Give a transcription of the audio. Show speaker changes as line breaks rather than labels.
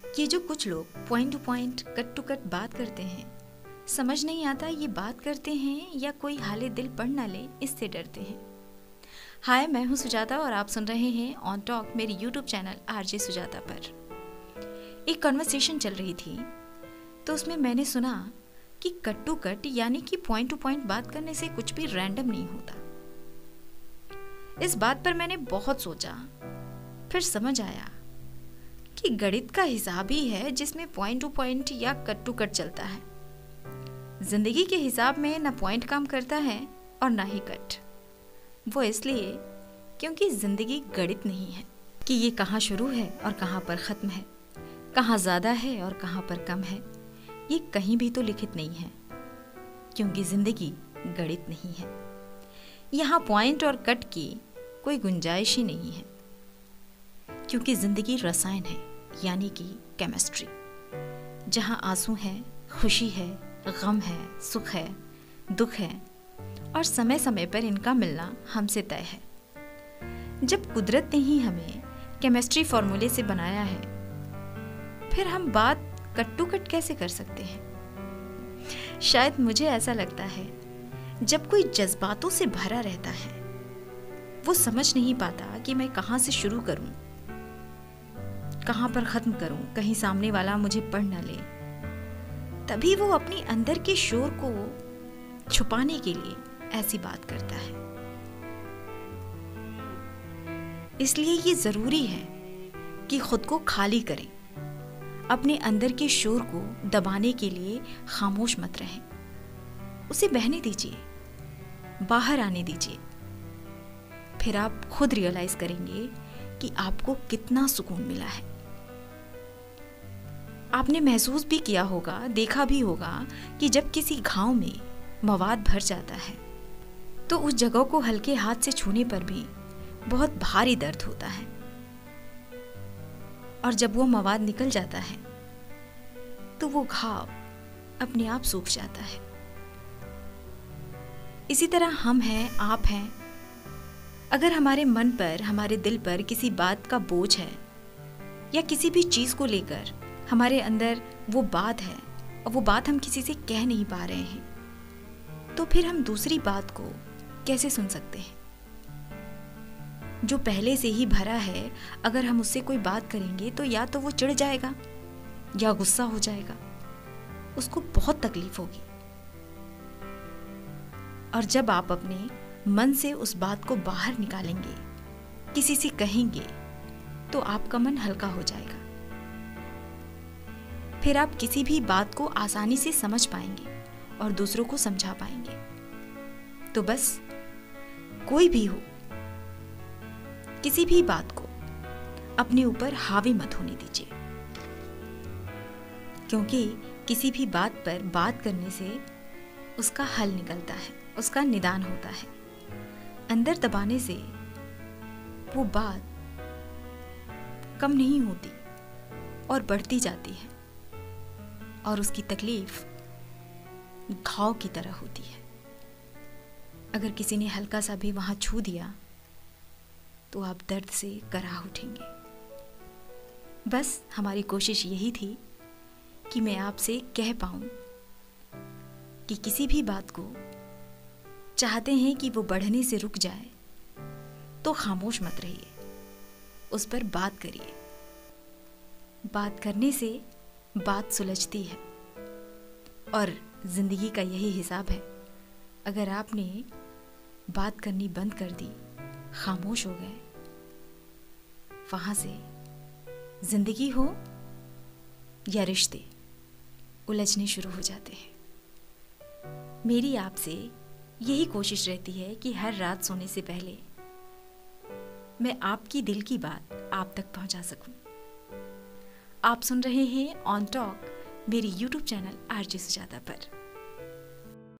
ये जो कुछ लोग point to point cut to cut बात करते हैं, समझ नहीं आता ये बात करते हैं या कोई हाले दिल पढ़ ना ले इससे डरते हैं। हाय, मैं हूँ सुजाता और आप सुन रहे हैं ऑन टॉक मेरे यूट्यूब चैनल आरजे सुजाता पर। एक कन्वर्सेशन चल रही थी तो उसमें मैंने सुना कि कट टू कट यानी कि पॉइंट टू पॉइंट बात करने से कुछ भी रैंडम नहीं होता। इस बात पर मैंने बहुत सोचा, फिर समझ आया कि गणित का हिसाब ही है जिसमें पॉइंट टू पॉइंट या कट टू कट चलता है। जिंदगी के हिसाब में ना पॉइंट काम करता है और ना ही कट। वो इसलिए क्योंकि जिंदगी गणित नहीं है कि ये कहाँ शुरू है और कहाँ पर ख़त्म है, कहाँ ज़्यादा है और कहाँ पर कम है। ये कहीं भी तो लिखित नहीं है क्योंकि जिंदगी गणित नहीं है। यहाँ पॉइंट और कट की कोई गुंजाइश ही नहीं है क्योंकि जिंदगी रसायन है, यानी कि केमिस्ट्री, जहाँ आंसू है, खुशी है, गम है, सुख है, दुख है और समय समय पर इनका मिलना हमसे तय है। जब कुदरत ने ही हमें केमिस्ट्री फॉर्मूले से बनाया है, फिर हम बात कट टू कट कैसे कर सकते हैं? शायद मुझे ऐसा लगता है, जब कोई जज्बातों से भरा रहता है, वो समझ नहीं पाता कि मैं कहाँ से शुरू करूं, कहाँ पर खत्म करूं, कहीं सामने वाला मुझे पढ़ न ले। तभी वो अपनी अंदर के शोर को छुपाने के लिए ऐसी बात करता है। इसलिए ये जरूरी है कि खुद को खाली करें। अपने अंदर के शोर को दबाने के लिए खामोश मत रहें, उसे बहने दीजिए, बाहर आने दीजिए। फिर आप खुद रियलाइज करेंगे कि आपको कितना सुकून मिला है। आपने महसूस भी किया होगा, देखा भी होगा कि जब किसी घाव में मवाद भर जाता है तो उस जगह को हल्के हाथ से छूने पर भी बहुत भारी दर्द होता है, और जब वो मवाद निकल जाता है तो वो घाव अपने आप सूख जाता है। इसी तरह हम हैं, आप हैं। अगर हमारे मन पर, हमारे दिल पर किसी बात का बोझ है या किसी भी चीज को लेकर हमारे अंदर वो बात है और वो बात हम किसी से कह नहीं पा रहे हैं, तो फिर हम दूसरी बात को कैसे सुन सकते हैं? जो पहले से ही भरा है, अगर हम उससे कोई बात करेंगे तो या तो वो चिढ़ जाएगा या गुस्सा हो जाएगा, उसको बहुत तकलीफ होगी। और जब आप अपने मन से उस बात को बाहर निकालेंगे, किसी से कहेंगे, तो आपका मन हल्का हो जाएगा। फिर आप किसी भी बात को आसानी से समझ पाएंगे और दूसरों को समझा पाएंगे। तो बस कोई भी हो, किसी भी बात को अपने ऊपर हावी मत होने दीजिए, क्योंकि किसी भी बात पर बात करने से उसका हल निकलता है, उसका निदान होता है। अंदर दबाने से वो बात कम नहीं होती और बढ़ती जाती है, और उसकी तकलीफ घाव की तरह होती है। अगर किसी ने हल्का सा भी वहां छू दिया तो आप दर्द से कराह उठेंगे। बस हमारी कोशिश यही थी कि मैं आपसे कह पाऊं कि किसी भी बात को चाहते हैं कि वो बढ़ने से रुक जाए तो खामोश मत रहिए, उस पर बात करिए। बात करने से बात सुलझती है, और जिंदगी का यही हिसाब है। अगर आपने बात करनी बंद कर दी, खामोश हो गए, वहां से जिंदगी हो या रिश्ते उलझने शुरू हो जाते हैं। मेरी आपसे यही कोशिश रहती है कि हर रात सोने से पहले मैं आपकी दिल की बात आप तक पहुंचा सकूं। आप सुन रहे हैं ऑन टॉक मेरी यूट्यूब चैनल आरजे सुजाता पर।